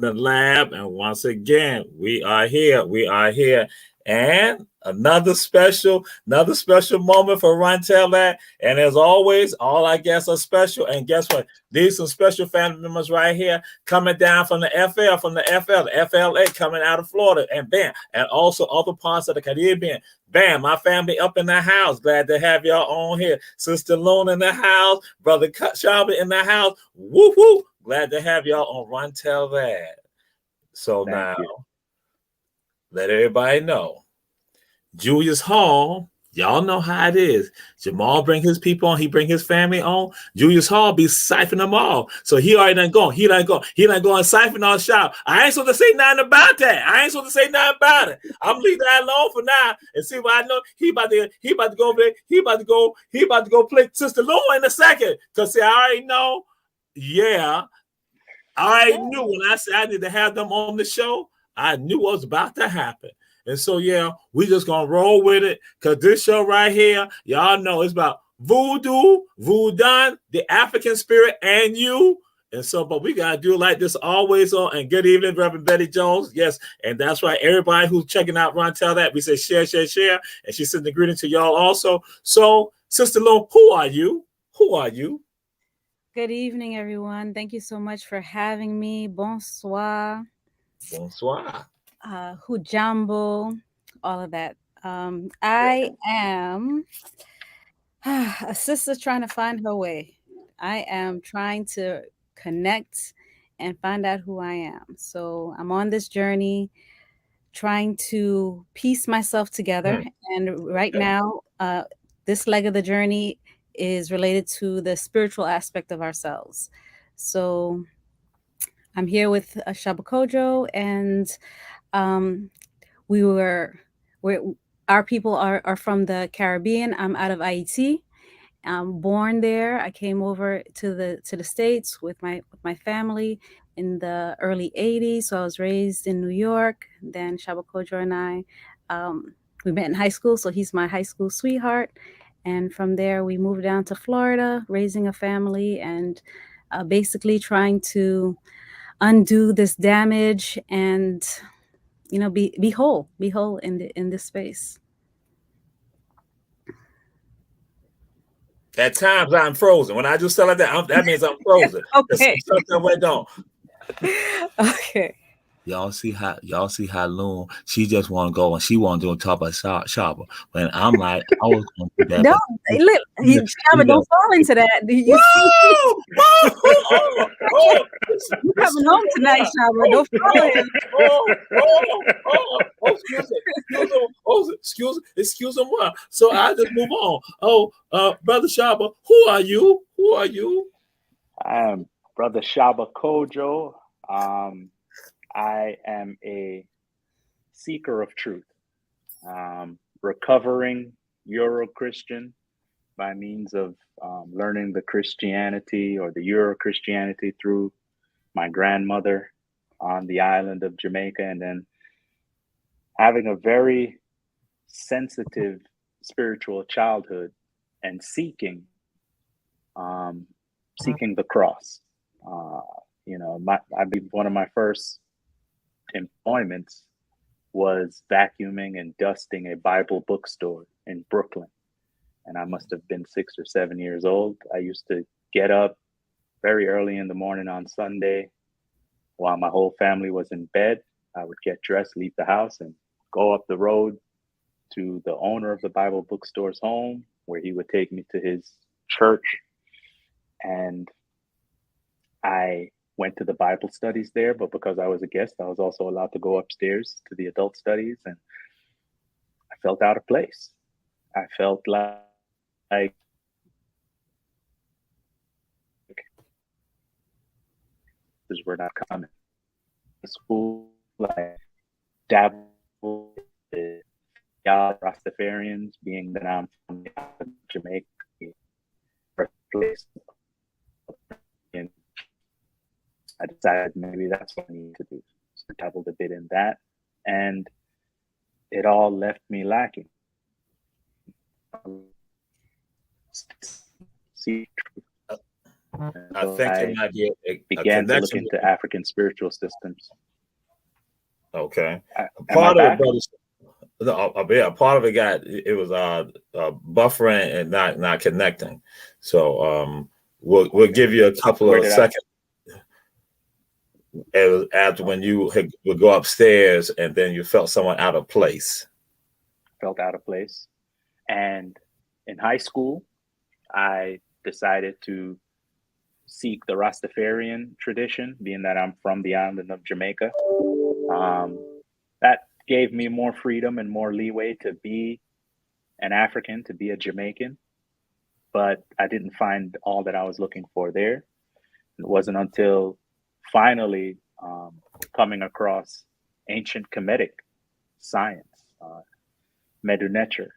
the lab, and once again, we are here. We are here. And another special moment for Run Tell That. And as always, all our guests are special. And guess what? These some special family members right here coming down from the the FLA coming out of Florida, and bam, and also other parts of the Caribbean. Bam, my family up in the house. Glad to have y'all on here. Sister Luna in the house, brother Shaba in the house. Woo woo. Glad to have y'all on Run Tell That. So now, let everybody know. Julius Hall, y'all know how it is. Jamal bring his people on. He bring his family on. Julius Hall be siphoning them all. So he already done gone. He done going siphon our shop. I ain't supposed to say nothing about that. I'm leaving that alone for now and see what I know. He about to go over there. He about to go play Sister Lou in a second. Cause see, I already know. Yeah. I knew when I said I need to have them on the show, I knew what was about to happen. And so, yeah, we just going to roll with it because this show right here, y'all know it's about voodoo, voodoo, the African spirit, and you. And so, but we got to do it like this always on. And good evening, Reverend Betty Jones. Yes, and that's right. Everybody who's checking out Ron Tell That, we say share. And she sent the greeting to y'all also. So, Sister Lo, who are you? Good evening, everyone. Thank you so much for having me. Bonsoir. Hujambo, all of that. I am a sister trying to find her way. I am trying to connect and find out who I am. So I'm on this journey trying to piece myself together. And right now, this leg of the journey is related to the spiritual aspect of ourselves. So I'm here with Shaba Kojo, and we're our people are from the Caribbean. I'm out of Haiti. I'm born there. I came over to the States with my family in the early '80s. So I was raised in New York. Then Shaba Kojo and I, we met in high school. So he's my high school sweetheart. And from there, we moved down to Florida, raising a family and basically trying to undo this damage and be whole in this space. At times I'm frozen. When I just tell her that means I'm frozen. Okay. Okay. Y'all see how Loon, she just want to go and she want to do a top of Shaba. When I'm like, I was going to do that. Shaba, don't fall into that. You coming home tonight, Shaba. Don't fall in. Excuse me. So I just move on. Brother Shaba, who are you? I am Brother Shaba Kojo. I am a seeker of truth, recovering Euro-Christian by means of learning the Christianity or the Euro-Christianity through my grandmother on the island of Jamaica, and then having a very sensitive spiritual childhood and seeking the cross. I believe one of my first employments was vacuuming and dusting a Bible bookstore in Brooklyn. And I must have been 6 or 7 years old. I used to get up very early in the morning on Sunday while my whole family was in bed. I would get dressed, leave the house, and go up the road to the owner of the Bible bookstore's home, where he would take me to his church. And I went to the Bible studies there, but because I was a guest, I was also allowed to go upstairs to the adult studies, and I felt out of place. I felt like were not coming. School, like dabble with Rastafarians, being that I'm from Jamaica, place. And I decided maybe that's what I need to do. So I dabbled a bit in that, and it all left me lacking. See, And I so think it I might be a began to look connection. into African spiritual systems. Okay, Am I part of it, back? brother. No, yeah, part of it got it was buffering and not connecting. So we'll Okay. give you a couple Where of did I seconds after when you would go upstairs and then you felt someone out of place. felt out of place? And in high school, I decided to seek the Rastafarian tradition, being that I'm from the island of Jamaica. Um, that gave me more freedom and more leeway to be an African, to be a Jamaican. But I didn't find all that I was looking for there. It wasn't until finally coming across ancient Kemetic science, Medu Neter,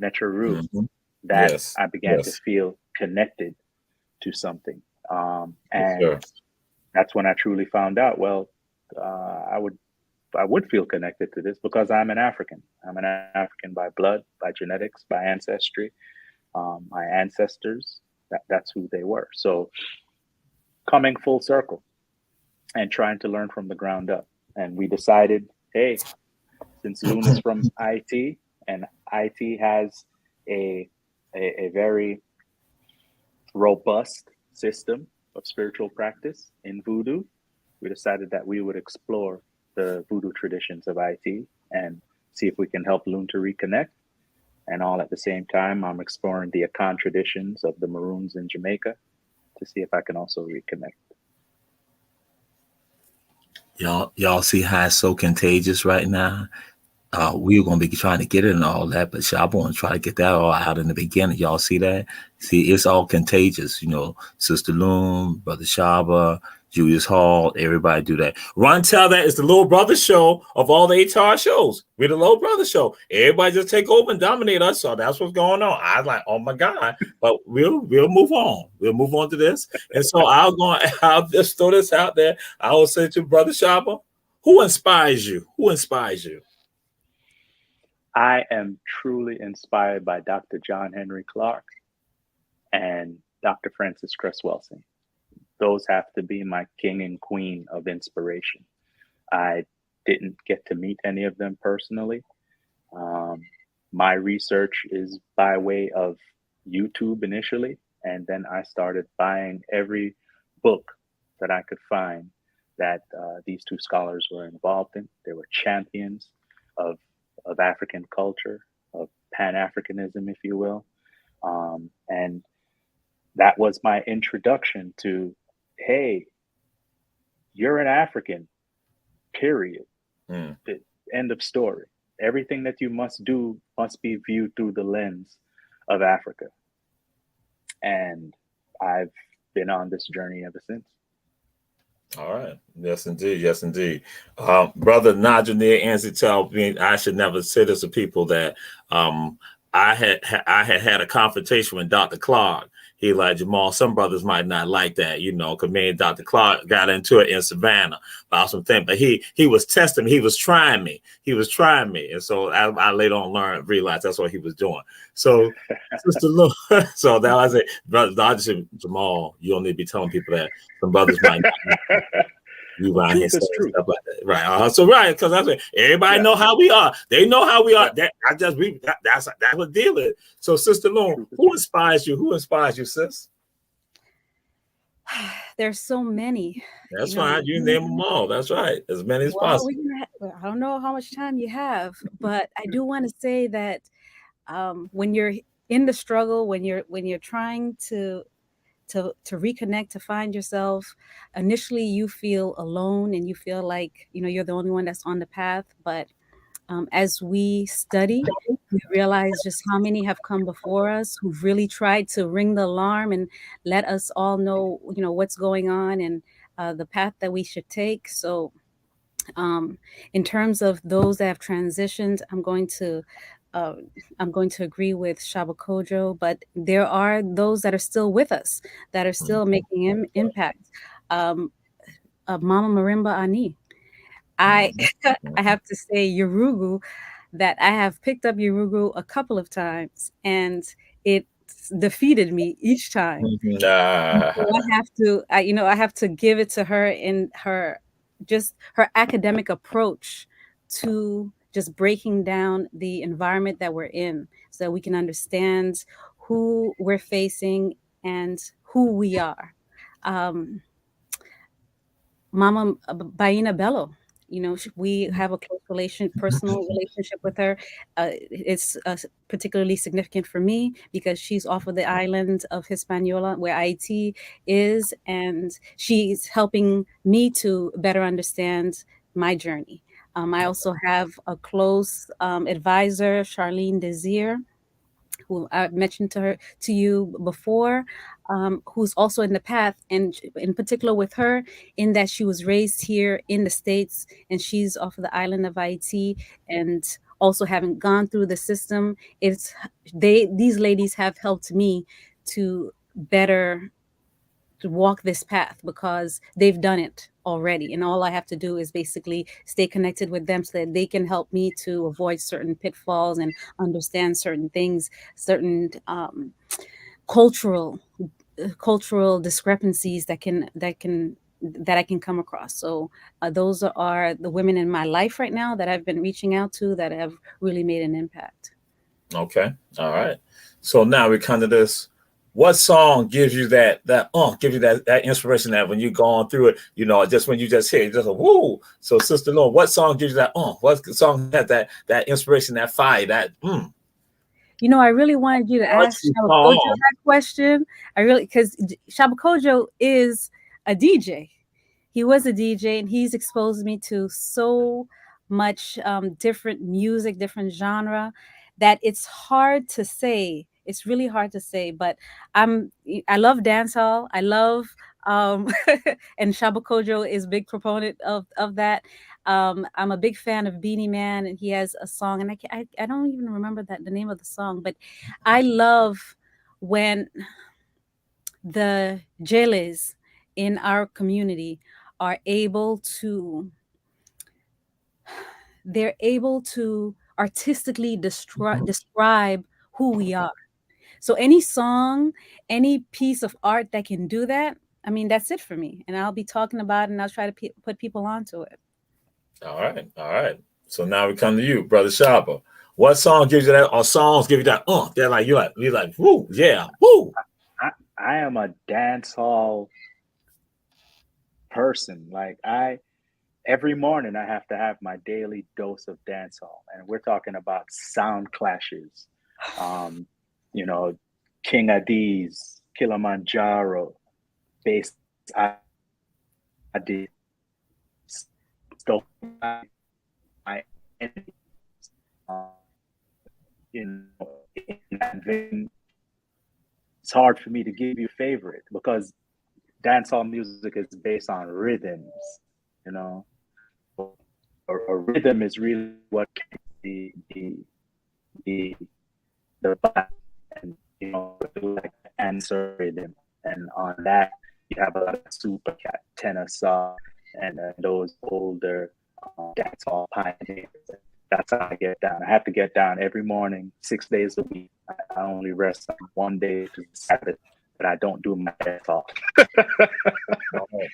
Neteru, Mhm. that Yes, I began to yes, feel connected to something. yes, And sir. that's when I truly found out, well, I would feel connected to this because I'm an African. I'm an African by blood, by genetics, by ancestry. My ancestors, that's who they were. So coming full circle and trying to learn from the ground up. And we decided, hey, since Loon is from IT and IT has a, a very robust system of spiritual practice in Voodoo, we decided that we would explore the Voodoo traditions of IT and see if we can help Loon to reconnect. And all at the same time, I'm exploring the Akan traditions of the Maroons in Jamaica to see if I can also reconnect. Y'all see how it's so contagious right now? We were gonna be trying to get it and all that, but Shaba want to try to get that all out in the beginning. Y'all see that? See, it's all contagious. Sister Loom, Brother Shaba, Julius Hall, everybody do that. Ron tell that it's the little brother show of all the HR shows. We're the little brother show. Everybody just take over and dominate us. So that's what's going on. I was like, oh my God. But we'll move on. We'll move on to this. And so I'll just throw this out there. I will say to Brother Shaba, who inspires you? Who inspires you? I am truly inspired by Dr. John Henry Clark and Dr. Francis Cress Welsing. Those have to be my king and queen of inspiration. I didn't get to meet any of them personally. Um, my research is by way of YouTube initially, and then I started buying every book that I could find that these two scholars were involved in. They were champions of African culture, of Pan Africanism, if you will, and that was my introduction to, hey, you're an African, period. Mm. The end of story. Everything that you must do must be viewed through the lens of Africa. And I've been on this journey ever since. All right. Yes, indeed. Yes, indeed. Brother Najanir Ansi tell me I should never say this to people that I had a confrontation with Dr. Clark. He like, Jamal, some brothers might not like that, because me and Dr. Clark got into it in Savannah about some things. But he was testing me. He was trying me. And so I later on realized that's what he was doing. So, Sister Lou, so that I say, brother, I just said, Jamal, you don't need to be telling people that some brothers might not. You around here saying stuff like that, right? So right, because that's what everybody know how we are. They know how we are. That that's what deal is. So, Sister Loon, who inspires you? Who inspires you, sis? There's so many. That's fine. You name them all. That's right. As many as Well, possible. I don't know how much time you have, but I do want to say that when you're in the struggle, when you're trying to reconnect, to find yourself, initially you feel alone and you feel like you're the only one that's on the path. But as we study, we realize just how many have come before us who've really tried to ring the alarm and let us all know what's going on and the path that we should take. So in terms of those that have transitioned, uh, I'm going to agree with Shaba Kojo, but there are those that are still with us, that are still making impact. Mama Marimba Ani. I I have to say Yurugu, that I have picked up Yurugu a couple of times, and it defeated me each time. So I have to give it to her in her academic approach to just breaking down the environment that we're in so we can understand who we're facing and who we are. Um, Mama Baina Bello. We have a close personal relationship with her. It's particularly significant for me because she's off of the island of Hispaniola, where IT is, and she's helping me to better understand my journey. I also have a close advisor, Charlene Desir, who I mentioned to you before, who's also in the path, and in particular with her, in that she was raised here in the States, and she's off of the island of Haiti, and also having gone through the system. These ladies have helped me to better to walk this path because they've done it already, and all I have to do is basically stay connected with them so that they can help me to avoid certain pitfalls and understand certain things, certain cultural cultural discrepancies that I can come across. So those are the women in my life right now that I've been reaching out to that have really made an impact. Okay. All right. So now we come to this. What song gives you that inspiration that when you're going through it, just when you just hear it, just a woo. So Sister Lauren, what song gives you that what song has that inspiration, that fire, I really wanted you to ask Shaba Kojo that question. Because Shaba Kojo is a DJ. He was a DJ, and he's exposed me to so much different music, different genre, that it's hard to say. It's really hard to say, but I love dancehall. I love and Shaba Kojo is a big proponent of that. I'm a big fan of Beanie Man, and he has a song, and I don't even remember the name of the song, but I love when the Jeles in our community are able to artistically describe who we are. So any song, any piece of art that can do that, I mean, that's it for me. And I'll be talking about it, and I'll try to put people onto it. All right. All right. So now we come to you, Brother Shaba. What song gives you that, or songs give you that, they're like, you're like, woo, yeah, woo. I am a dancehall person. Like every morning I have to have my daily dose of dancehall, and we're talking about sound clashes. King Adiz, Kilimanjaro, Bass Adi, stuff. My enemies, in that vein, it's hard for me to give you a favorite because dancehall music is based on rhythms. A rhythm is really what the vibe, and like answer rhythm, and on that you have a lot of super cat, tenor saw, and those older dancehall pioneers. That's how I get down. I have to get down every morning, 6 days a week. I only rest on one day, which is Sabbath, but I don't do my dancehall.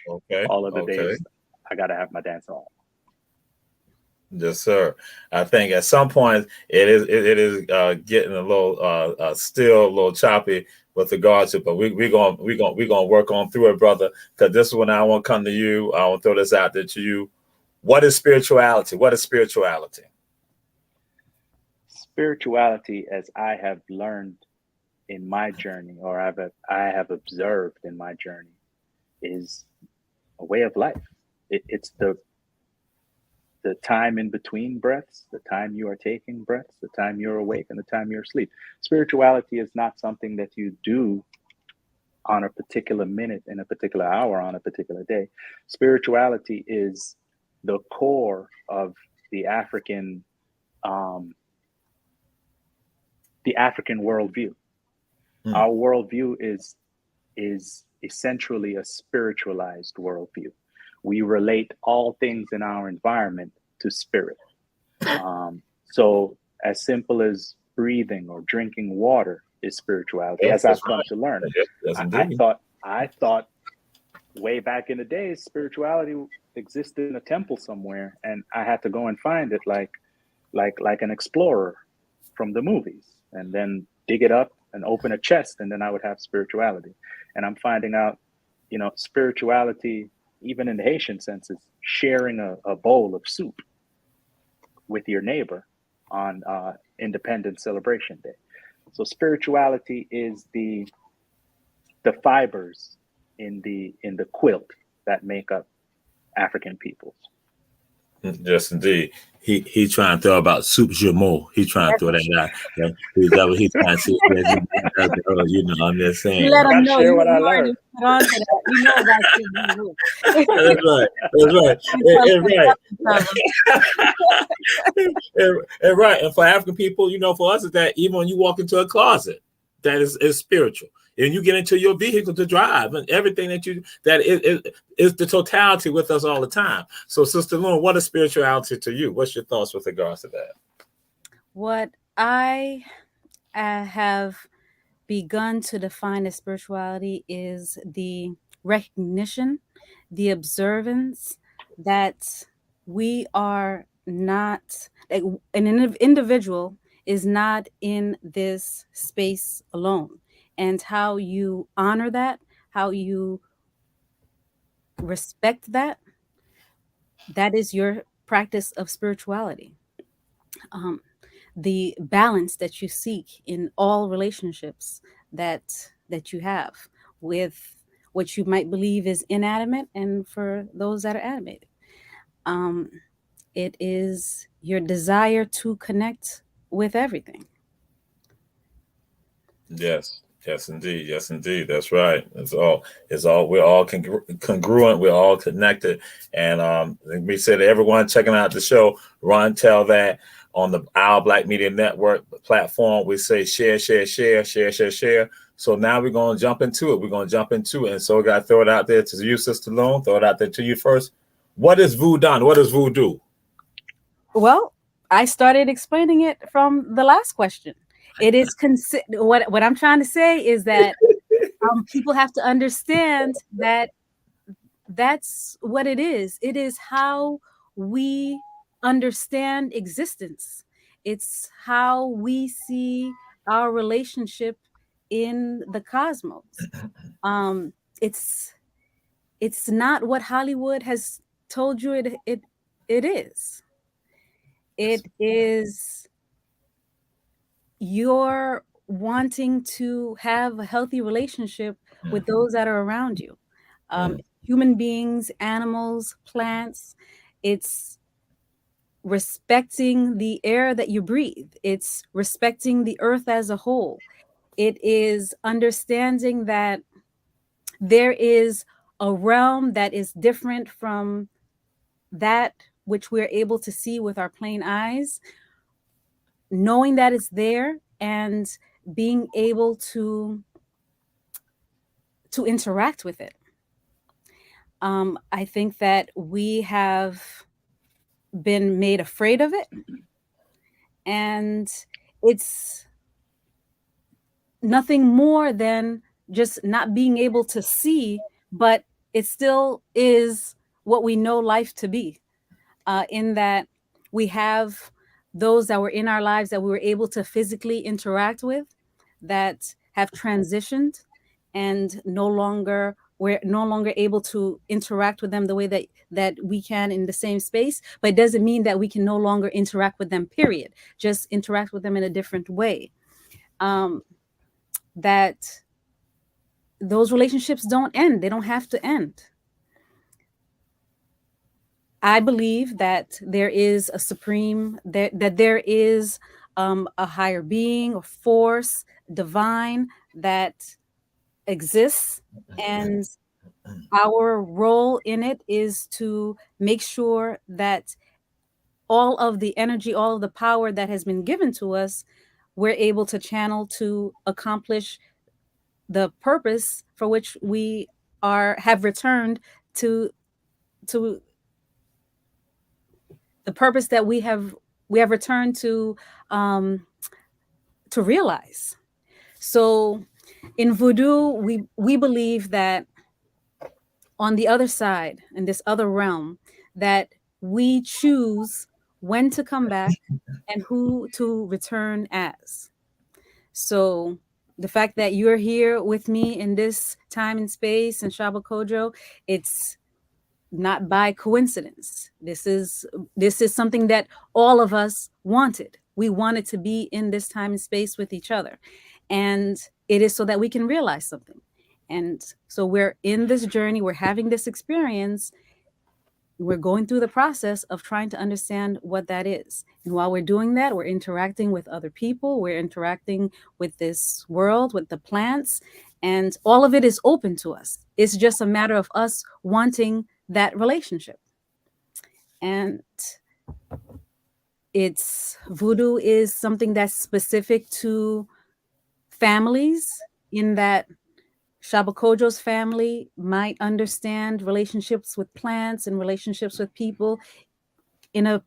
Okay. All of the days, I gotta have my dancehall. Yes, sir. I think at some point it is getting a little still a little choppy with regards to, but we're gonna work on through it, brother. Because this is when I want to come to you. I want to throw this out there to you. What is spirituality? What is spirituality? Spirituality, as I have learned in my journey, or I have observed in my journey, is a way of life. It's the time in between breaths, the time you are taking breaths, the time you're awake, and the time you're asleep. Spirituality is not something that you do on a particular minute, in a particular hour, on a particular day. Spirituality is the core of the African worldview. Our worldview is essentially a spiritualized worldview. We relate all things in our environment to spirit. So as simple as breathing or drinking water is spirituality, Yes, as I've that's come right. to learn. Yes, yes, indeed. I thought way back in the days, spirituality existed in a temple somewhere, and I had to go and find it like an explorer from the movies, and then dig it up and open a chest, and then I would have spirituality. And I'm finding out, spirituality, even in the Haitian sense, is sharing a bowl of soup with your neighbor on Independence Celebration Day. So spirituality is the fibers in the quilt that make up African peoples. Yes, indeed. He trying to throw about soup Jameau. He trying to throw that out. That what he trying to say. I'm just saying. You let them know Share you what I learned learned. and put on to that. You know about you. That's right. That's right. And right. And for African people, for us, is that even when you walk into a closet, that is spiritual. And you get into your vehicle to drive, and everything that is the totality with us all the time. So, Sister Lune, what is spirituality to you? What's your thoughts with regards to that? What I have begun to define as spirituality is the recognition, the observance that we are not, like, an individual is not in this space alone, and how you honor that, how you respect that, that is your practice of spirituality. Um, the balance that you seek in all relationships that you have with what you might believe is inanimate, and for those that are animated. Um, it is your desire to connect with everything. Yes. Yes, indeed. Yes, indeed. That's right. We're all congruent. We're all connected. And we said to everyone checking out the show, Ron, tell that on the Our Black Media Network platform, we say share, share, share, share, share, share. So now we're going to jump into it. And so we got to throw it out there to you, Sister Lone. Throw it out there to you first. What is voodoo? What is voodoo? Well, I started explaining it from the last question. It is what I'm trying to say is that people have to understand that that's what it is. It is how we understand existence. It's how we see our relationship in the cosmos. Um, it's it's not what Hollywood has told you it is. It is you're wanting to have a healthy relationship with those that are around you. Human beings, animals, plants. It's respecting the air that you breathe. It's respecting the earth as a whole. It is understanding that there is a realm that is different from that which we're able to see with our plain eyes, knowing that it's there and being able to interact with it. I think that we have been made afraid of it, and it's nothing more than just not being able to see, but it still is what we know life to be. In that we have those that were in our lives that we were able to physically interact with, that have transitioned, and we're no longer able to interact with them the way that we can in the same space. But it doesn't mean that we can no longer interact with them, period. Just interact with them in a different way. That those relationships don't end. They don't have to end. I believe that there is a supreme, that there is a higher being or force, divine, that exists, and our role in it is to make sure that all of the energy, all of the power that has been given to us, we're able to channel to accomplish the purpose for which we have returned to the purpose that we have returned to realize. So in Voodoo, we believe that on the other side, in this other realm, that we choose when to come back and who to return as. So the fact that you're here with me in this time and space and Shaba Kojo, it's not by coincidence. This is something that all of us wanted. We wanted to be in this time and space with each other. And it is so that we can realize something. And so we're in this journey, we're having this experience, we're going through the process of trying to understand what that is. And while we're doing that, we're interacting with other people, we're interacting with this world, with the plants, and all of it is open to us. It's just a matter of us wanting that relationship. And it's Voodoo is something that's specific to families, in that Shaba Kojo's family might understand relationships with plants and relationships with people in a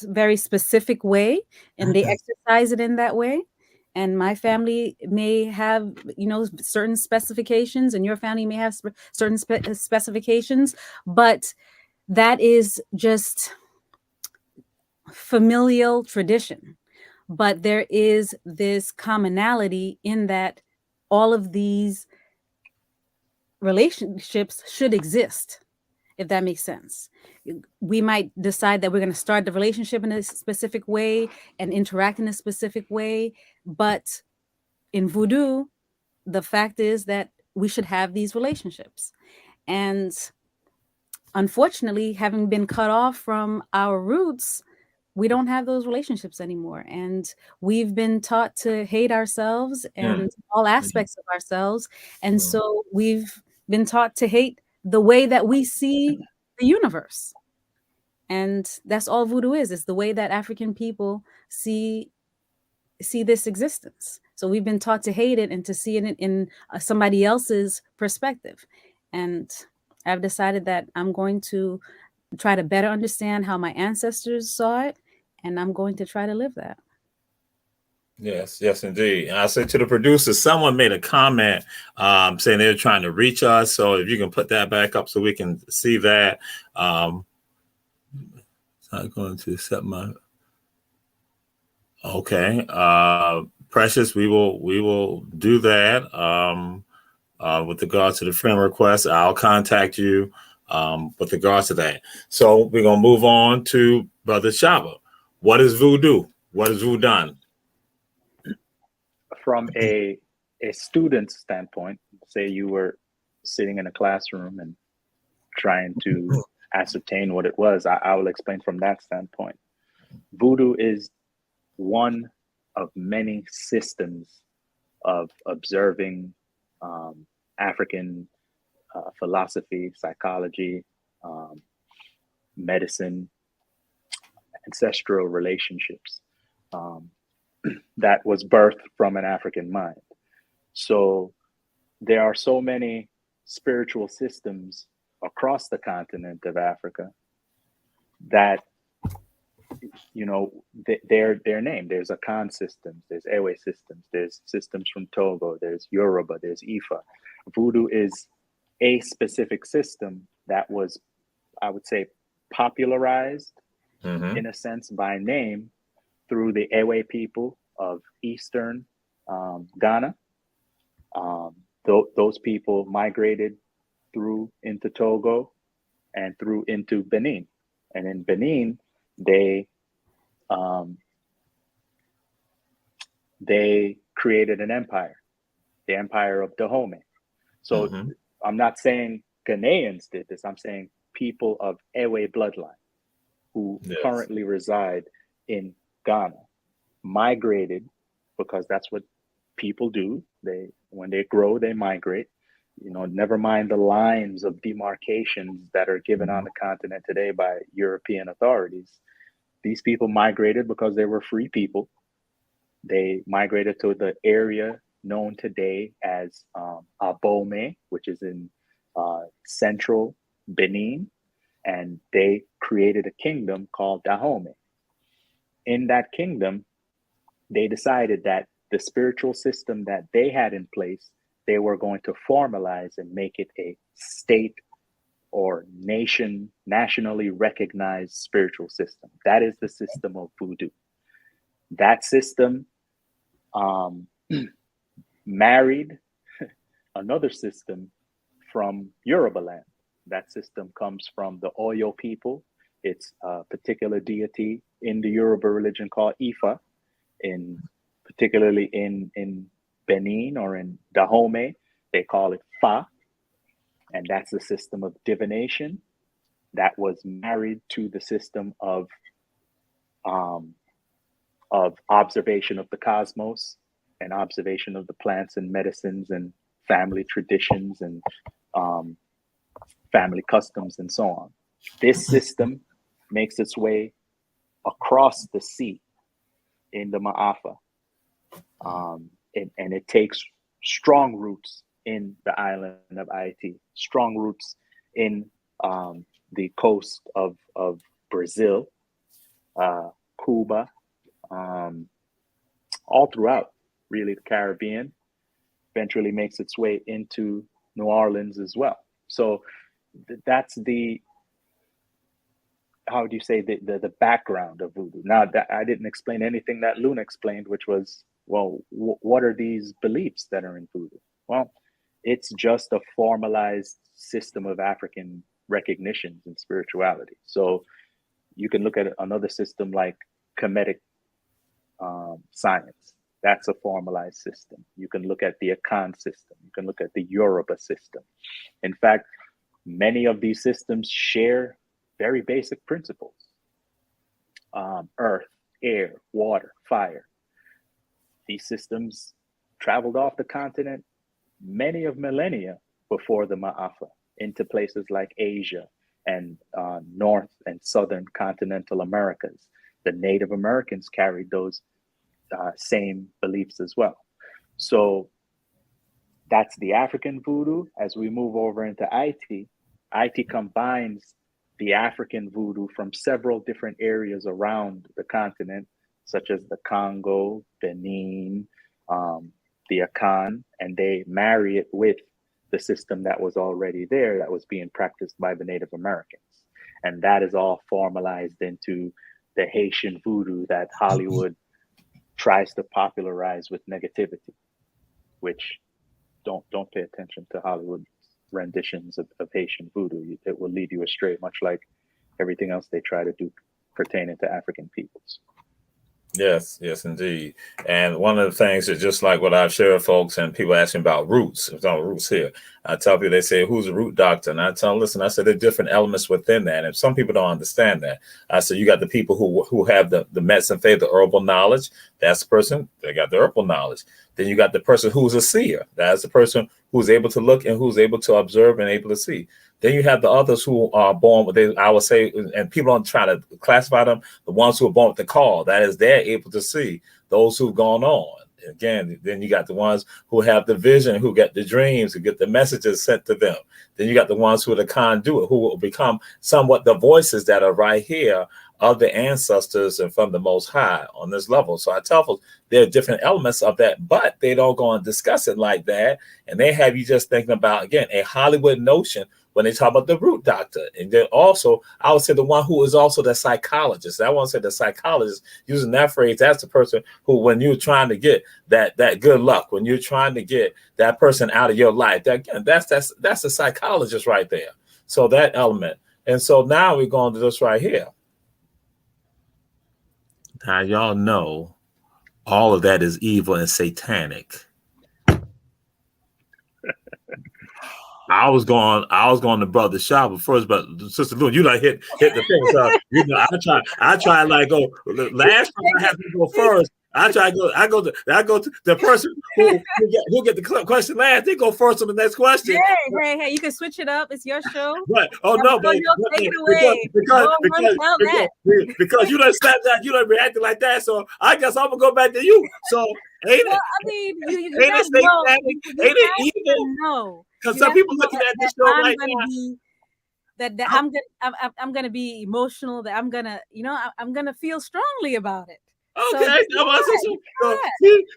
very specific way, and they exercise it in that way. And my family may have, certain specifications, and your family may have certain specifications, but that is just familial tradition. But there is this commonality in that all of these relationships should exist, if that makes sense. We might decide that we're going to start the relationship in a specific way and interact in a specific way, but in Voodoo, the fact is that we should have these relationships. And unfortunately, having been cut off from our roots, we don't have those relationships anymore. And we've been taught to hate ourselves and all aspects of ourselves. And so we've been taught to hate the way that we see the universe. And that's all Voodoo is. It's the way that African people see this existence. So we've been taught to hate it and to see it in somebody else's perspective. And I've decided that I'm going to try to better understand how my ancestors saw it, and I'm going to try to live that. Yes, yes, indeed. And I said to the producers, someone made a comment saying they were trying to reach us. So if you can put that back up so we can see that. I'm going to set my. Okay, Precious, we will do that. With regards to the friend request, I'll contact you with regards to that. So we're gonna move on to Brother Shaba. What is Voodoo? What is Voodoo? From a student's standpoint, say you were sitting in a classroom and trying to ascertain what it was, I will explain from that standpoint. Voodoo is one of many systems of observing African philosophy, psychology, medicine, ancestral relationships that was birthed from an African mind. So there are so many spiritual systems across the continent of Africa that, their name. There's Akan systems, there's Ewe systems, there's systems from Togo, there's Yoruba, there's Ifa. Voodoo is a specific system that was, I would say, popularized in a sense by name through the Ewe people of Eastern Ghana. Those people migrated through into Togo and through into Benin. And in Benin, they created an empire, the empire of Dahomey. So I'm not saying Ghanaians did this. I'm saying people of Ewe bloodline who currently reside in Ghana migrated, because that's what people do. When they grow, they migrate. Never mind the lines of demarcations that are given on the continent today by European authorities. These people migrated because they were free people. They migrated to the area known today as Abomey, which is in central Benin, and they created a kingdom called Dahomey. In that kingdom, they decided that the spiritual system that they had in place, they were going to formalize and make it a state or nationally recognized spiritual system. That is the system of Voodoo. That system married another system from Yoruba land. That system comes from the Oyo people. It's a particular deity in the Yoruba religion called Ifa, particularly in Benin or in Dahomey, they call it Fa. And that's the system of divination that was married to the system of observation of the cosmos and observation of the plants and medicines and family traditions and family customs and so on. This system makes its way across the sea in the Ma'afa. And it takes strong roots in the island of Haiti, strong roots in the coast of Brazil, Cuba, all throughout, really, the Caribbean. Eventually makes its way into New Orleans as well. So that's the, how do you say, the background of Voodoo. Now, I didn't explain anything that Luna explained, which was, well, what are these beliefs that are in Voodoo? Well, it's just a formalized system of African recognitions and spirituality. So you can look at another system like Kemetic science. That's a formalized system. You can look at the Akan system. You can look at the Yoruba system. In fact, many of these systems share very basic principles. Earth, air, water, fire. These systems traveled off the continent many of millennia before the Ma'afa into places like Asia and North and Southern continental Americas. The Native Americans carried those same beliefs as well. So that's the African Voodoo. As we move over into IT combines the African Voodoo from several different areas around the continent, such as the Congo, Benin, the Akan, and they marry it with the system that was already there that was being practiced by the Native Americans. And that is all formalized into the Haitian Voodoo that Hollywood tries to popularize with negativity, which don't pay attention to Hollywood renditions of Haitian Voodoo. It will lead you astray, much like everything else they try to do pertaining to African peoples. Yes, yes, indeed. And one of the things is just like what I've shared, folks, and people asking about roots. There's no roots here. I tell people, they say, who's a root doctor? And I tell them, listen, I said, there are different elements within that. And some people don't understand that. I said, you got the people who have the medicine faith, the herbal knowledge. That's the person, they got the herbal knowledge. Then you got the person who's a seer. That's the person who's able to look and who's able to observe and able to see. Then you have the others who are born with, I would say, and people don't try to classify them, the ones who are born with the call. That is, they're able to see those who've gone on. Again, then you got the ones who have the vision, who get the dreams, who get the messages sent to them. Then you got the ones who are the conduit, who will become somewhat the voices that are right here of the ancestors and from the Most High on this level. So I tell folks there are different elements of that, but they don't go and discuss it like that. And they have you just thinking about, again, a Hollywood notion when they talk about the root doctor. And then also, I would say the one who is also the psychologist. I want to say the psychologist, using that phrase, that's the person who, when you're trying to get that good luck, when you're trying to get that person out of your life, that, again, that's a psychologist right there. So that element. And so now we're going to this right here. Now y'all know all of that is evil and satanic. I was going to Brother Shaba first, but Sister Lou, you like hit the thing. So you know, I try like go last time I have to go first. I go to the person who get the question last. They go first on the next question. Hey, you can switch it up. It's your show. But take it away. Because you done slapped that, you done reacted like that. So I guess I'm gonna go back to you. So ain't it evil? No. Because some people looking at this show right now. I'm gonna be emotional. That I'm gonna feel strongly about it. Okay,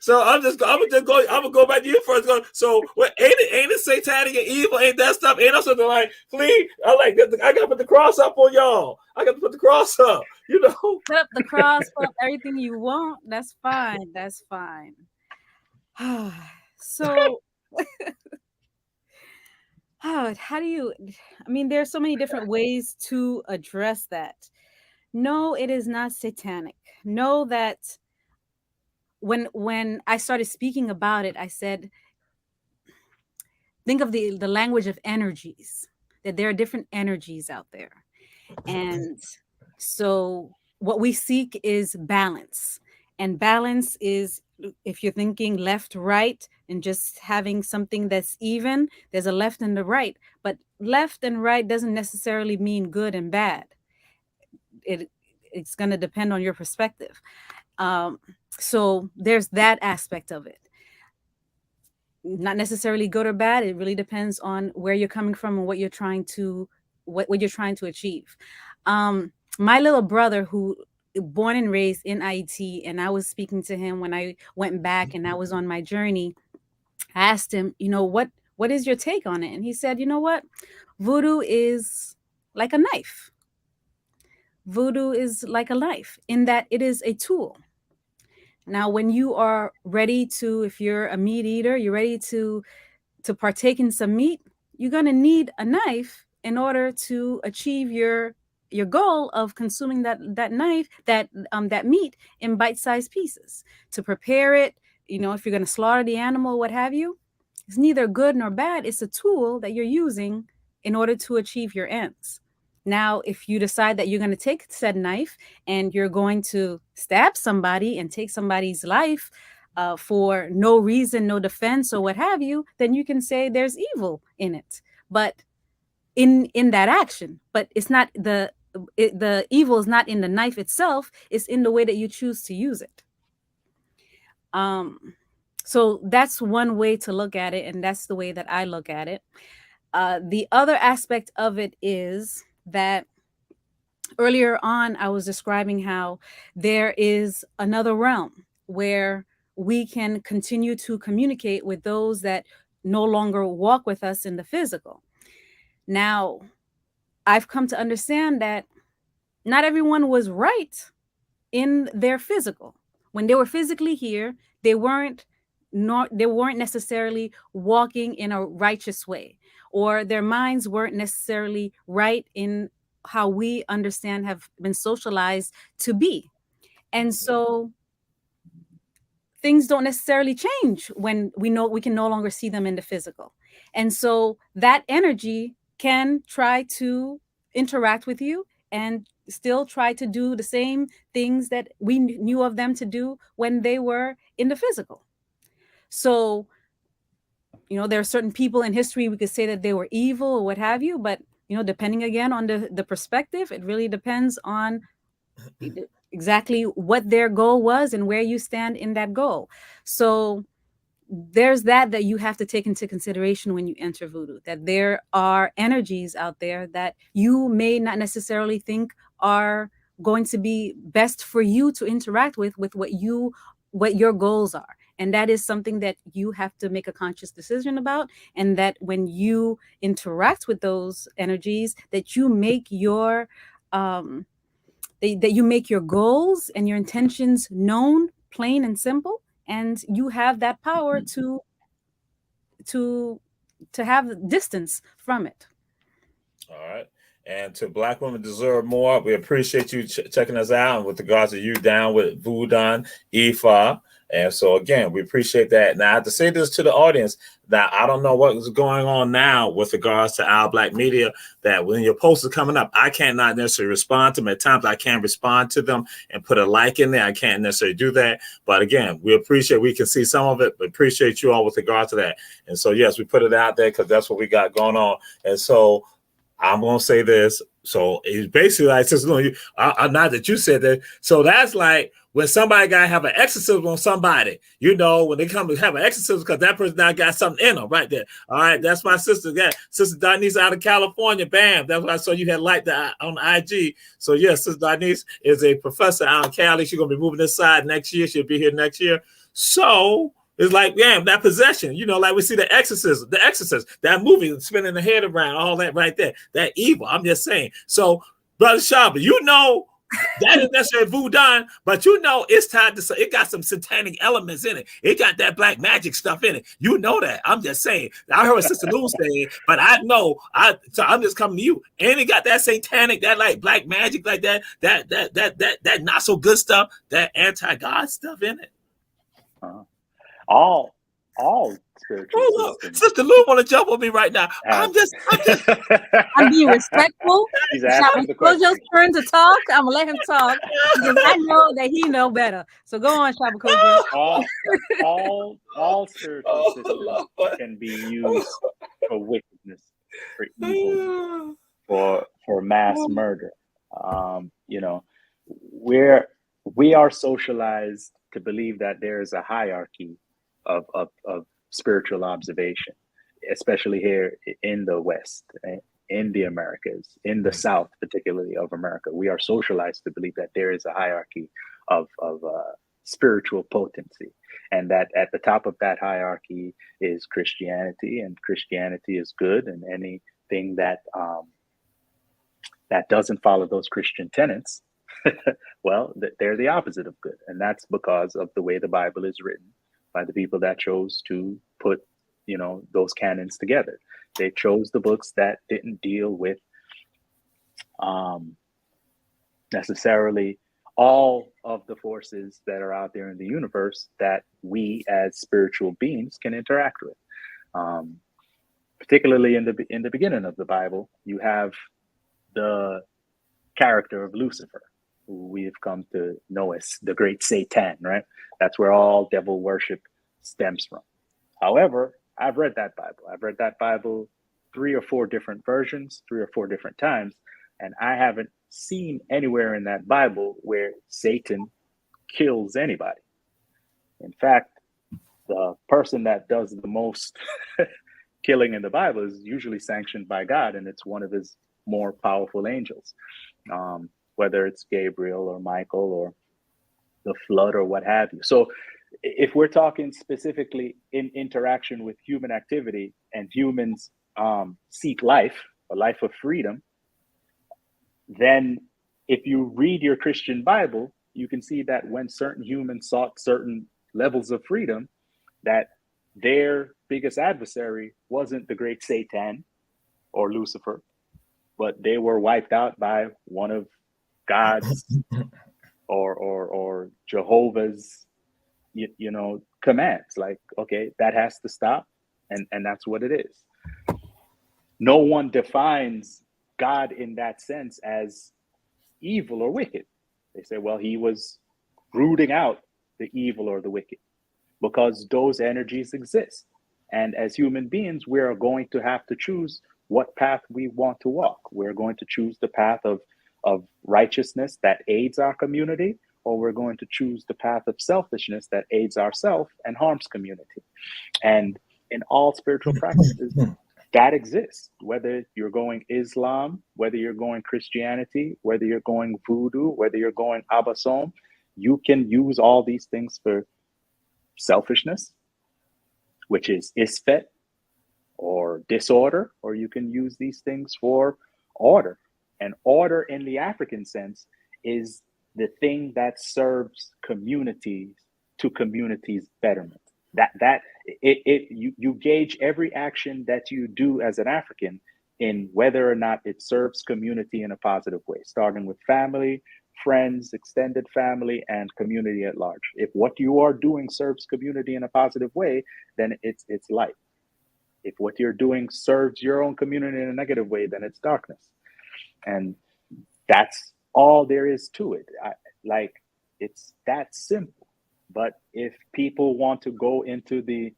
so I'm gonna go back to you first. So what ain't it satanic and evil? Ain't that stuff? Ain't that something like please? I gotta put the cross up on y'all. I gotta put the cross up. You know, put up the cross, put up everything you want. That's fine. That's fine. So, how do you? I mean, there's so many different ways to address that. No, it is not satanic. Know that when I started speaking about it, I said, think of the language of energies. That there are different energies out there, and so what we seek is balance. And balance is, if you're thinking left, right, and just having something that's even, there's a left and the right. But left and right doesn't necessarily mean good and bad. It's going to depend on your perspective. So there's that aspect of it. Not necessarily good or bad. It really depends on where you're coming from and what you're trying to achieve. My little brother, who born and raised in IT, and I was speaking to him when I went back and I was on my journey. I asked him, what is your take on it? And he said, you know what? Voodoo is like a knife. Voodoo is like a knife in that it is a tool. Now, when you are ready to, if you're a meat eater, you're ready to partake in some meat, you're going to need a knife in order to achieve your goal of consuming that knife, that meat in bite-sized pieces. To prepare it, if you're going to slaughter the animal, what have you, it's neither good nor bad. It's a tool that you're using in order to achieve your ends. Now, if you decide that you're going to take said knife and you're going to stab somebody and take somebody's life for no reason, no defense or what have you, then you can say there's evil in it. But in that action, but it's not the evil is not in the knife itself. It's in the way that you choose to use it. So that's one way to look at it. And that's the way that I look at it. The other aspect of it is that earlier on, I was describing how there is another realm where we can continue to communicate with those that no longer walk with us in the physical. Now, I've come to understand that not everyone was right in their physical. When they were physically here, they weren't necessarily walking in a righteous way, or their minds weren't necessarily right in how we understand have been socialized to be. And so things don't necessarily change when we can no longer see them in the physical. And so that energy can try to interact with you and still try to do the same things that we knew of them to do when they were in the physical. So, there are certain people in history we could say that they were evil or what have you, but depending again on the perspective, it really depends on exactly what their goal was and where you stand in that goal. So there's that you have to take into consideration when you enter voodoo, that there are energies out there that you may not necessarily think are going to be best for you to interact with what your goals are. And that is something that you have to make a conscious decision about. And that when you interact with those energies, that you make your that you make your goals and your intentions known, plain and simple, and you have that power to have distance from it. All right. And to Black Women Deserve More, we appreciate you checking us out. And with regards to you down with Voodoo, Ifa. And so, again, we appreciate that. Now, I have to say this to the audience, that I don't know what is going on now with regards to our Black media, that when your posts are coming up, I can't not necessarily respond to them. At times, I can't respond to them and put a like in there. I can't necessarily do that. But again, we can see some of it, but appreciate you all with regard to that. And so, yes, we put it out there because that's what we got going on. And so I'm going to say this. So it's basically like, Sister Lou, not that you said that. So that's like when somebody got to have an exorcism on somebody, when they come to have an exorcism because that person now got something in them right there. All right, that's my sister. Yeah, Sister Denise out of California. Bam. That's why I saw you had liked that on IG. So yes, Sister Denise is a professor out in Cali. She's gonna be moving this side next year. She'll be here next year. So it's like, that possession, like we see the Exorcist, that movie, spinning the head around, all that right there, that evil. I'm just saying. So, Brother Shaba, that is necessarily voodoo, but it's tied to, it got some satanic elements in it. It got that black magic stuff in it. That. I'm just saying. I heard Sister Lou saying, but I know, so I'm just coming to you. And it got that satanic, that like black magic, like that not so good stuff, that anti-God stuff in it. All spiritual systems. Sister Lou want to jump on me right now. I'm being respectful. He's asking the question. Kojo's turn to talk. I'm gonna let him talk because I know that he know better. So go on, Shaba Kojo. All spiritual systems can be used for wickedness, for evil, for mass murder. We are socialized to believe that there is a hierarchy of spiritual observation, especially here in the West, in the Americas, in the South, particularly of America. We are socialized to believe that there is a hierarchy of spiritual potency, and that at the top of that hierarchy is Christianity, and Christianity is good, and anything that doesn't follow those Christian tenets, well, they're the opposite of good. And that's because of the way the Bible is written by the people that chose to put, those canons together. They chose the books that didn't deal with necessarily all of the forces that are out there in the universe that we as spiritual beings can interact with. Particularly in the beginning of the Bible, you have the character of Lucifer, who we have come to know as the great Satan, right? That's where all devil worship stems from. However, I've read that Bible. I've read that Bible 3 or 4 different versions, 3 or 4 different times, and I haven't seen anywhere in that Bible where Satan kills anybody. In fact, the person that does the most killing in the Bible is usually sanctioned by God, and it's one of his more powerful angels, whether it's Gabriel or Michael or the flood or what have you. So if we're talking specifically in interaction with human activity, and humans seek life, a life of freedom, then if you read your Christian Bible, you can see that when certain humans sought certain levels of freedom, that their biggest adversary wasn't the great Satan or Lucifer, but they were wiped out by one of God's or Jehovah's commands. Like, okay, that has to stop, and that's what it is. No one defines God in that sense as evil or wicked. They say, well, he was rooting out the evil or the wicked, because those energies exist. And as human beings, we are going to have to choose what path we want to walk. We're going to choose the path of righteousness that aids our community, or we're going to choose the path of selfishness that aids ourselves and harms community. And in all spiritual practices, that exists. Whether you're going Islam, whether you're going Christianity, whether you're going Voodoo, whether you're going Abasom, you can use all these things for selfishness, which is isfet or disorder, or you can use these things for order. And order in the African sense is the thing that serves communities to communities' betterment. You gauge every action that you do as an African in whether or not it serves community in a positive way, starting with family, friends, extended family, and community at large. If what you are doing serves community in a positive way, then it's light. If what you're doing serves your own community in a negative way, then it's darkness. And that's all there is to it. It's that simple. But if people want to go into the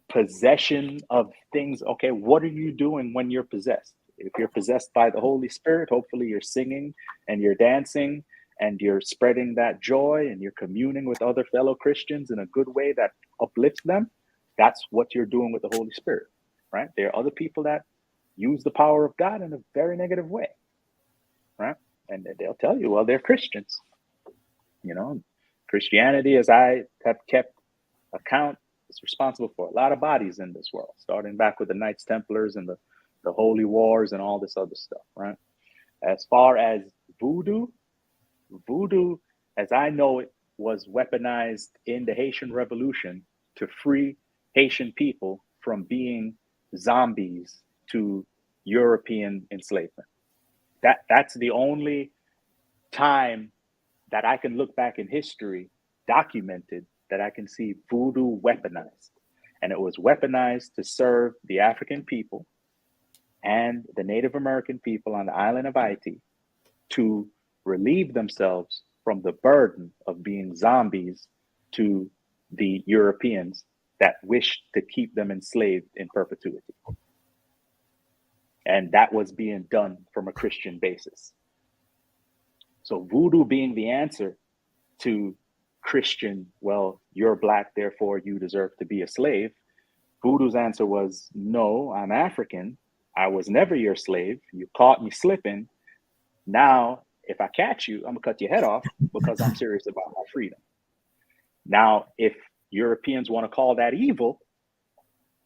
possession of things, okay, what are you doing when you're possessed? If you're possessed by the Holy Spirit, hopefully you're singing and you're dancing and you're spreading that joy and you're communing with other fellow Christians in a good way that uplifts them. That's what you're doing with the Holy Spirit, right? There are other people that use the power of God in a very negative way, right? And they'll tell you, well, they're Christians. You know, Christianity, as I have kept account, is responsible for a lot of bodies in this world, starting back with the Knights Templars and the Holy Wars and all this other stuff, right? As far as voodoo, as I know it, was weaponized in the Haitian Revolution to free Haitian people from being zombies to European enslavement. That's the only time that I can look back in history documented that I can see voodoo weaponized. And it was weaponized to serve the African people and the Native American people on the island of Haiti to relieve themselves from the burden of being zombies to the Europeans that wished to keep them enslaved in perpetuity. And that was being done from a Christian basis. So voodoo being the answer to Christian, well, you're black, therefore you deserve to be a slave. Voodoo's answer was, no, I'm African. I was never your slave. You caught me slipping. Now, if I catch you, I'm gonna cut your head off because I'm serious about my freedom. Now, if Europeans want to call that evil,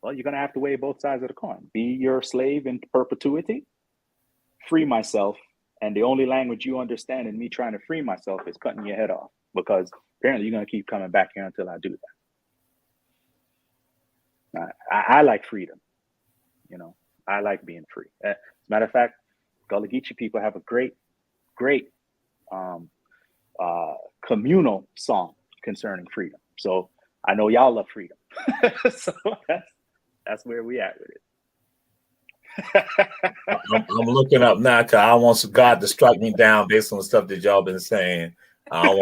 well, you're gonna have to weigh both sides of the coin. Be your slave in perpetuity, free myself, and the only language you understand in me trying to free myself is cutting your head off, because apparently you're gonna keep coming back here until I do that. I like freedom, you know. I like being free. As a matter of fact, Gullah Geechee people have a great communal song concerning freedom. So I know y'all love freedom. So that's where we at with it. I'm looking up now because I want God to strike me down based on the stuff that y'all been saying. I'm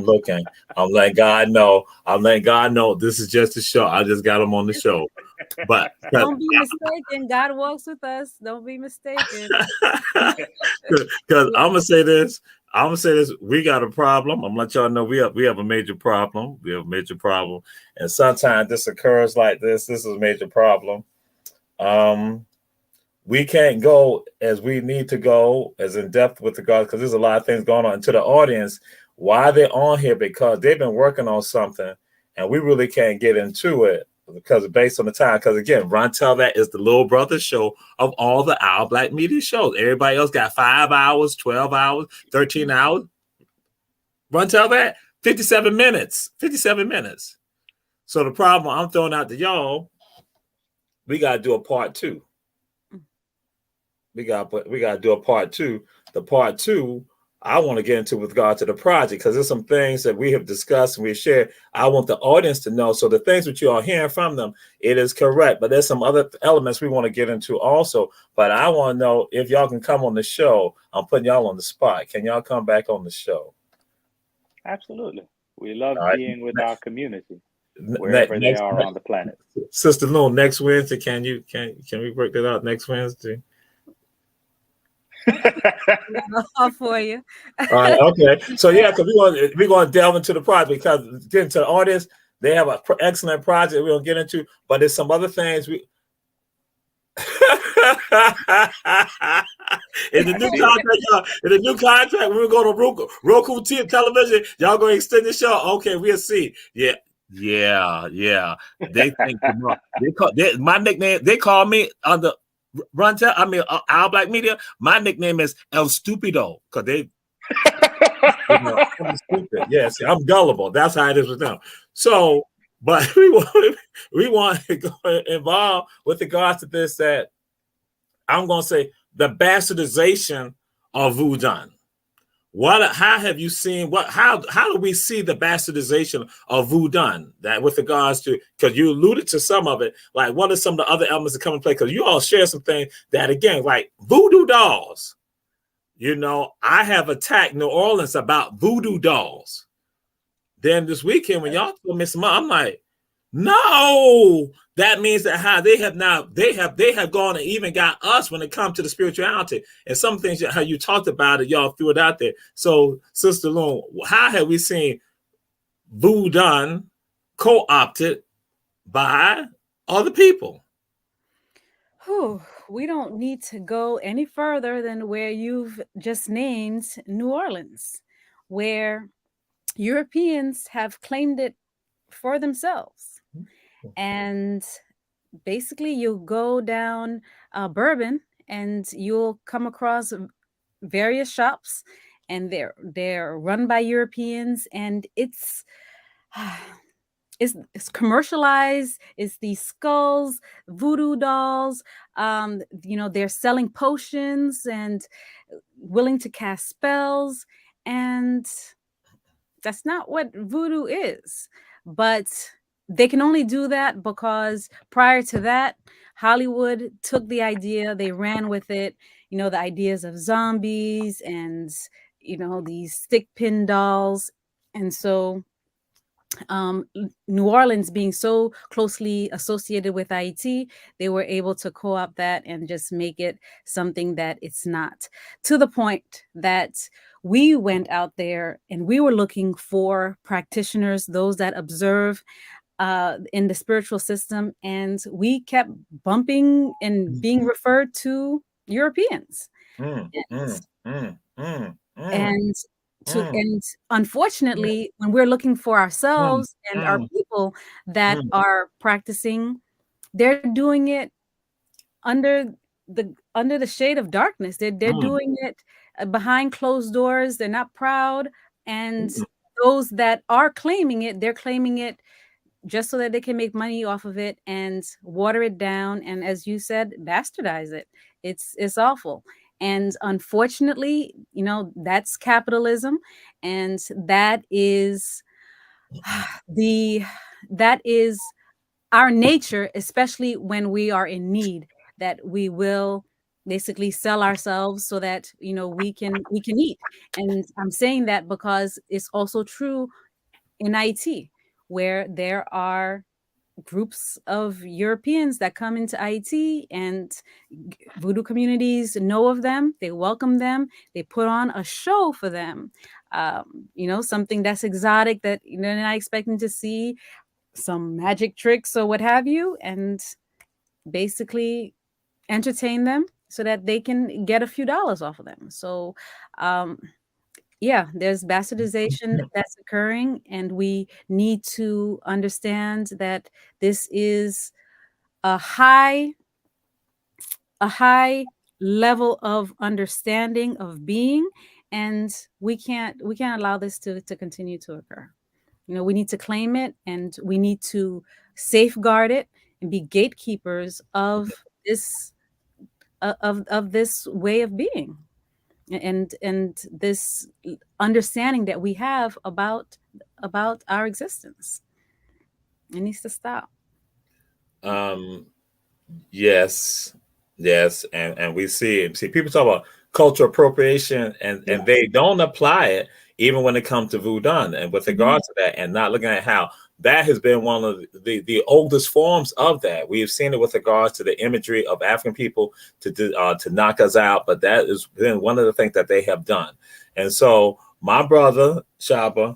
looking. I'm letting God know. I'm letting God know this is just a show. I just got him on the show. But don't be mistaken. God walks with us. Don't be mistaken. Because I'm gonna say this. We got a problem. I'm gonna let y'all know we have a major problem. And sometimes this occurs like this. This is a major problem. We can't go as we need to go as in depth with regards, because there's a lot of things going on. And to the audience, why they're on here, because they've been working on something and we really can't get into it because based on the time. Because again, Run Tell That is the little brother show of all the Our Black Media shows. Everybody else got 5 hours, 12 hours, 13 hours. Run Tell That, 57 minutes. 57 minutes. So the problem I'm throwing out to y'all, we got to do a part 2. We got to do a part 2. The part 2, I want to get into with regard to the project, because there's some things that we have discussed and we shared. I want the audience to know. So the things that you are hearing from them, it is correct. But there's some other elements we want to get into also. But I want to know if y'all can come on the show. I'm putting y'all on the spot. Can y'all come back on the show? Absolutely. We love being with our community, wherever they are on the planet. Sister Loon, next Wednesday, can we work that out next Wednesday? All for you. All right, okay. So yeah, because we're going to delve into the project, because getting to the audience, they have an excellent project we're going to get into, but there's some other things we. In the new contract, we're going to Roku television. Y'all going to extend the show? Okay, we'll see. Yeah. They think my nickname. They call me on the. Our Black Media, my nickname is El Stupido, because they, I'm stupid. Yes, I'm gullible. That's how it is with them. So, but we want to go involved with regards to this, that I'm going to say the bastardization of voodoo. How have you seen how do we see the bastardization of voodoo, that with regards to, because you alluded to some of it, like what are some of the other elements that come in play? Because you all share some things that, again, like voodoo dolls. You know, I have attacked New Orleans about voodoo dolls. Then this weekend when y'all told me some, I'm like, No, that means that how they have gone and even got us when it comes to the spirituality and some things how you talked about it, y'all threw it out there. So, Sister Loon, how have we seen Voodoo co-opted by other people? Whew, we don't need to go any further than where you've just named New Orleans, where Europeans have claimed it for themselves. And basically, you'll go down Bourbon and you'll come across various shops, and they're run by Europeans, and it's commercialized. It's these skulls, voodoo dolls. They're selling potions and willing to cast spells, and that's not what voodoo is. But they can only do that because prior to that, Hollywood took the idea, they ran with it. The ideas of zombies and these stick pin dolls, and so New Orleans being so closely associated with Haiti, they were able to co-opt that and just make it something that it's not. To the point that we went out there and we were looking for practitioners, those that observe in the spiritual system, and we kept bumping and being referred to Europeans. And and unfortunately, when we're looking for ourselves and our people that are practicing, they're doing it under the shade of darkness. They're doing it behind closed doors. They're not proud, and those that are claiming it, they're claiming it just so that they can make money off of it and water it down, and as you said, bastardize it. It's awful. And unfortunately, that's capitalism, and that is the that is our nature, especially when we are in need, that we will basically sell ourselves so that we can eat. And I'm saying that because it's also true in IT, where there are groups of Europeans that come into IT, and voodoo communities know of them. They welcome them. They put on a show for them. Something that's exotic that they're not expecting to see, some magic tricks or what have you, and basically entertain them so that they can get a few dollars off of them. So, yeah, there's bastardization that's occurring, and we need to understand that this is a high level of understanding of being, and we can't allow this to continue to occur. We need to claim it, and we need to safeguard it and be gatekeepers of this of this way of being, and this understanding that we have about our existence. It needs to stop. Yes, yes, and we see people talk about cultural appropriation, and they don't apply it even when it comes to voodoo, and with regards to that, and not looking at how that has been one of the oldest forms of that. We have seen it with regards to the imagery of African people to knock us out, but that has been one of the things that they have done. And so, my brother Shaba,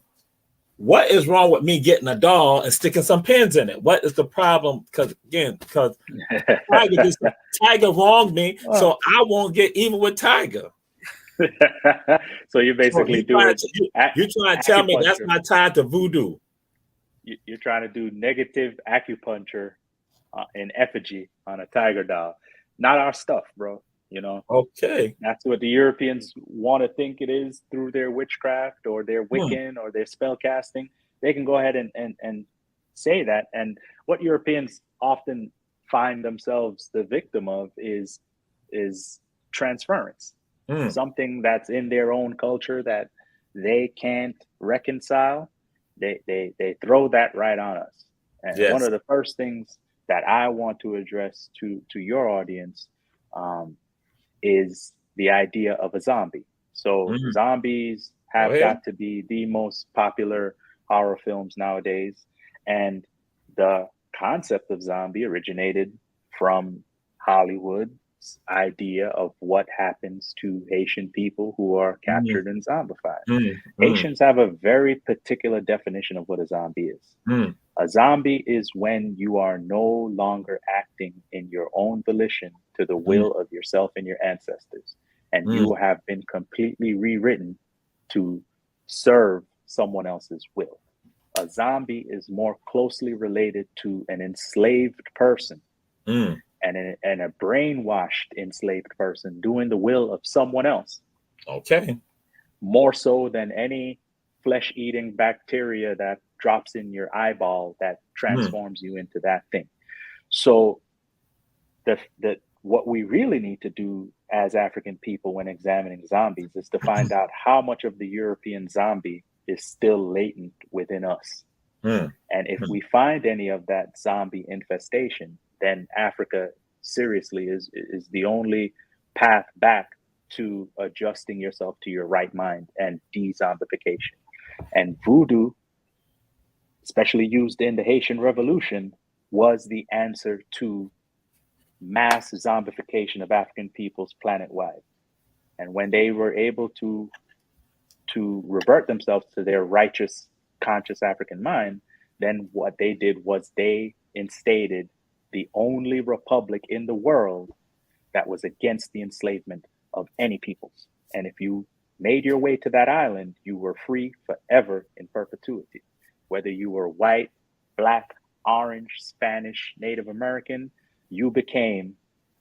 what is wrong with me getting a doll and sticking some pins in it? What is the problem? Because Tiger wronged me, so I won't get even with Tiger. So you're basically doing. You're trying to tell me that's not tied to voodoo. You're trying to do negative acupuncture in effigy on a tiger doll. Not our stuff, bro. Okay. That's what the Europeans want to think it is through their witchcraft or their Wiccan or their spell casting. They can go ahead and say that. And what Europeans often find themselves the victim of is transference. Something that's in their own culture that they can't reconcile. They throw that right on us. And one of the first things that I want to address to your audience is the idea of a zombie. So zombies have got to be the most popular horror films nowadays. And the concept of zombie originated from Hollywood's idea of what happens to Haitian people who are captured and zombified. Haitians have a very particular definition of what a zombie is. A zombie is when you are no longer acting in your own volition to the will of yourself and your ancestors, and you have been completely rewritten to serve someone else's will. A zombie is more closely related to an enslaved person and a brainwashed enslaved person doing the will of someone else. Okay. More so than any flesh-eating bacteria that drops in your eyeball that transforms you into that thing. So what we really need to do as African people when examining zombies is to find out how much of the European zombie is still latent within us. And if we find any of that zombie infestation, then Africa seriously is the only path back to adjusting yourself to your right mind and de-zombification. And voodoo, especially used in the Haitian Revolution, was the answer to mass zombification of African peoples planet-wide. And when they were able to revert themselves to their righteous, conscious African mind, then what they did was they instated the only republic in the world that was against the enslavement of any peoples. And if you made your way to that island, you were free forever in perpetuity. Whether you were white, black, orange, Spanish, Native American, you became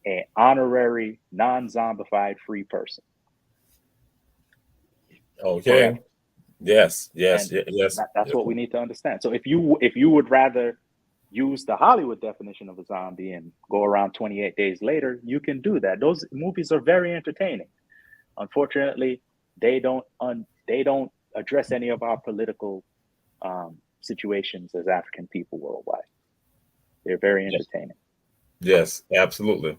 an honorary, non-zombified free person. Okay. Forever. Yes. That's what we need to understand. So if you would rather use the Hollywood definition of a zombie and go around 28 days later, you can do that. Those movies are very entertaining. Unfortunately, they don't address any of our political situations as African people worldwide. They're very entertaining. Yes, absolutely.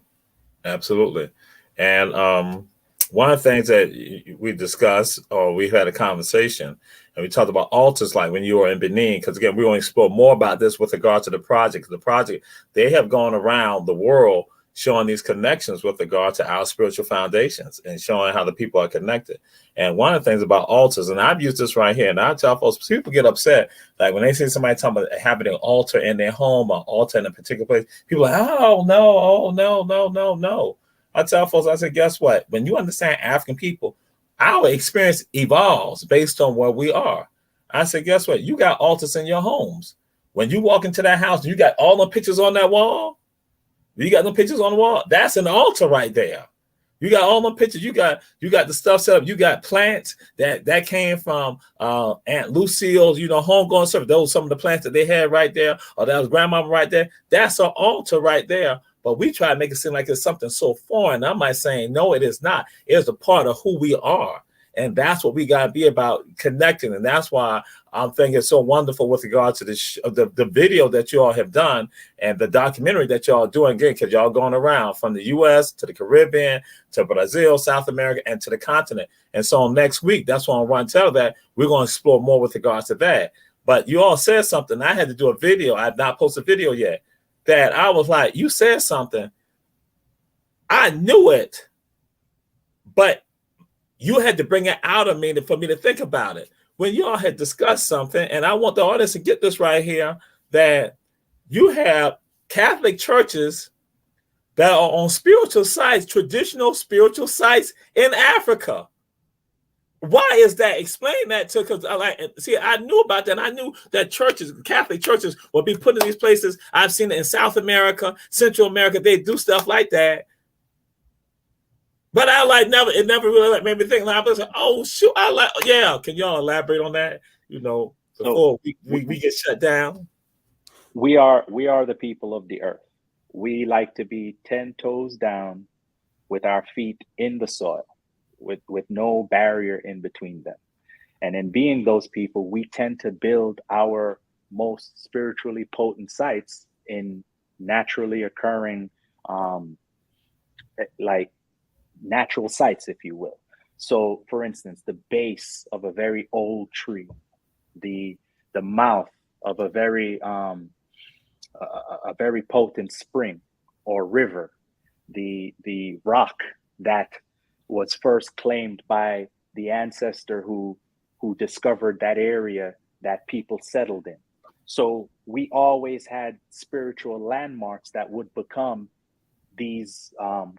And one of the things that we discussed, or we had a conversation, and we talked about altars, like when you were in Benin, because again, we want to explore more about this with regard to the project. The project, they have gone around the world showing these connections with regard to our spiritual foundations and showing how the people are connected. And one of the things about altars, and I've used this right here, and I tell folks, people get upset, like when they see somebody talking about having an altar in their home or altar in a particular place, people are like, oh, no. I tell folks, I said, guess what? When you understand African people, our experience evolves based on where we are. I said, guess what? You got altars in your homes. When you walk into that house, you got all the pictures on that wall. You got no pictures on the wall. That's an altar right there. You got all the pictures. You got the stuff set up. You got plants that came from Aunt Lucille's, homegrown stuff. Those some of the plants that they had right there, or that was grandmama right there. That's an altar right there. But we try to make it seem like it's something so foreign. I'm not saying no, it is not. It's a part of who we are. And that's what we got to be about, connecting. And that's why I'm thinking it's so wonderful with regard to the video that you all have done and the documentary that y'all doing, again, because y'all going around from the U.S. to the Caribbean to Brazil, South America, and to the continent. And so next week, that's why I want to tell that we're going to explore more with regards to that. But you all said something. I had to do a video. I have not posted a video yet. That I was like, you said something. I knew it, but you had to bring it out of me for me to think about it. When you all had discussed something, and I want the audience to get this right here, that you have Catholic churches that are on spiritual sites, traditional spiritual sites in Africa. Why is that? Explain that to, because I knew about that. I knew that churches, Catholic churches, will be put in these places. I've seen it in South America, Central America. They do stuff like that. But it never really made me think. I was like, oh shoot, Can y'all elaborate on that? Before we get shut down. We are the people of the earth. We like to be 10 toes down with our feet in the soil. With no barrier in between them. And in being those people, we tend to build our most spiritually potent sites in naturally occurring, like natural sites, if you will. So for instance, the base of a very old tree, the mouth of a very a very potent spring or river, the rock that was first claimed by the ancestor who discovered that area that people settled in. So we always had spiritual landmarks that would become these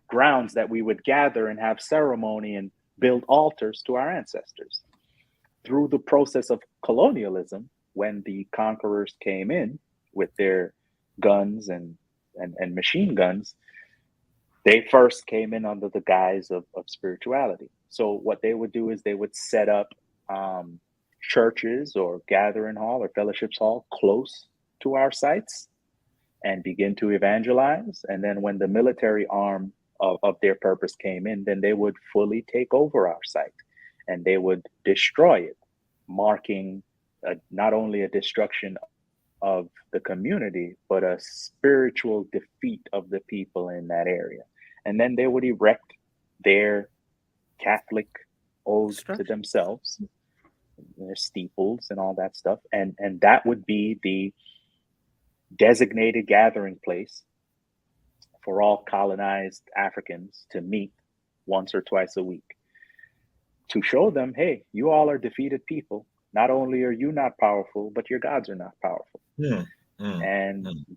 grounds that we would gather and have ceremony and build altars to our ancestors. Through the process of colonialism, when the conquerors came in with their guns and machine guns, they first came in under the guise of spirituality. So what they would do is they would set up churches or gathering hall or fellowships hall close to our sites and begin to evangelize. And then when the military arm of their purpose came in, then they would fully take over our site and they would destroy it, marking not only a destruction of the community, but a spiritual defeat of the people in that area. And then they would erect their Catholic oaths to themselves, their steeples and all that stuff. And that would be the designated gathering place for all colonized Africans to meet once or twice a week to show them, hey, you all are defeated people. Not only are you not powerful, but your gods are not powerful.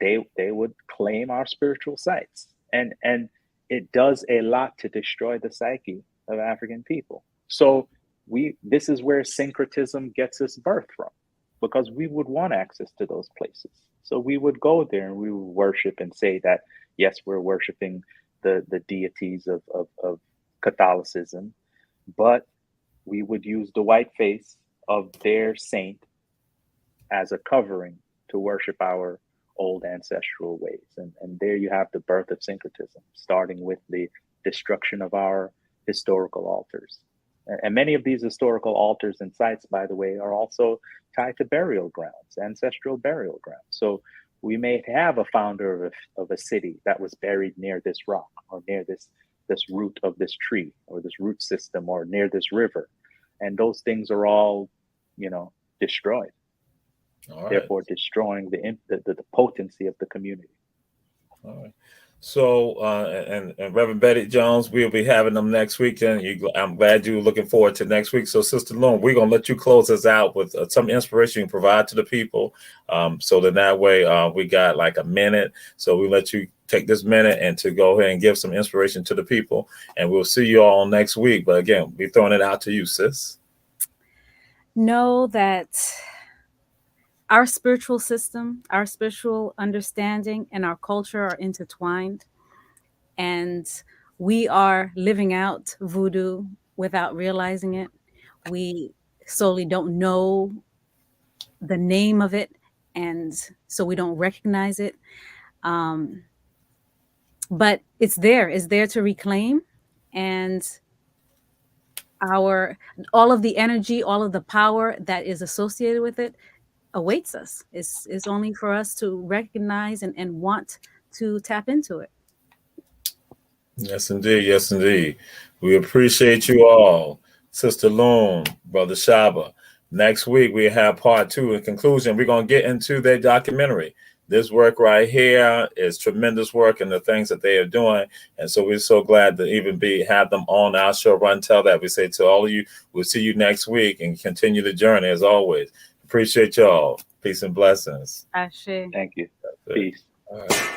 They would claim our spiritual sites. And it does a lot to destroy the psyche of African people. So this is where syncretism gets its birth from, because we would want access to those places. So we would go there and we would worship and say that, yes, we're worshiping the deities of Catholicism, but we would use the white face of their saint as a covering to worship our old ancestral ways. And there you have the birth of syncretism, starting with the destruction of our historical altars. And many of these historical altars and sites, by the way, are also tied to burial grounds, ancestral burial grounds. So we may have a founder of a city that was buried near this rock or near this root of this tree or this root system or near this river. And those things are all, destroyed. Right. Therefore destroying the potency of the community. All right. So, and Reverend Betty Jones, we'll be having them next week. And I'm glad you're looking forward to next week. So, Sister Loon, we're going to let you close us out with some inspiration you can provide to the people. So that way we got like a minute. So we let you take this minute and to go ahead and give some inspiration to the people. And we'll see you all next week. But again, we're throwing it out to you, sis. Know that our spiritual system, our spiritual understanding, and our culture are intertwined. And we are living out voodoo without realizing it. We solely don't know the name of it, and so we don't recognize it. But it's there to reclaim. And all of the energy, all of the power that is associated with it awaits us. It's only for us to recognize and want to tap into it. Yes, indeed. Yes, indeed. We appreciate you all. Sister Loon, Brother Shaba. Next week, we have part 2. In conclusion, we're going to get into their documentary. This work right here is tremendous work and the things that they are doing. And so we're so glad to even have them on our show, Run Tell That. We say to all of you, we'll see you next week and continue the journey as always. Appreciate y'all. Peace and blessings. Ashe. Thank you. Peace. All right.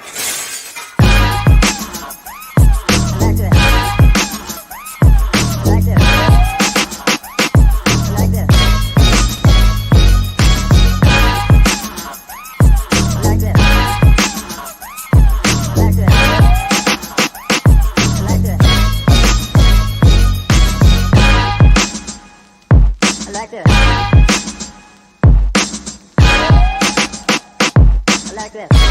Like this.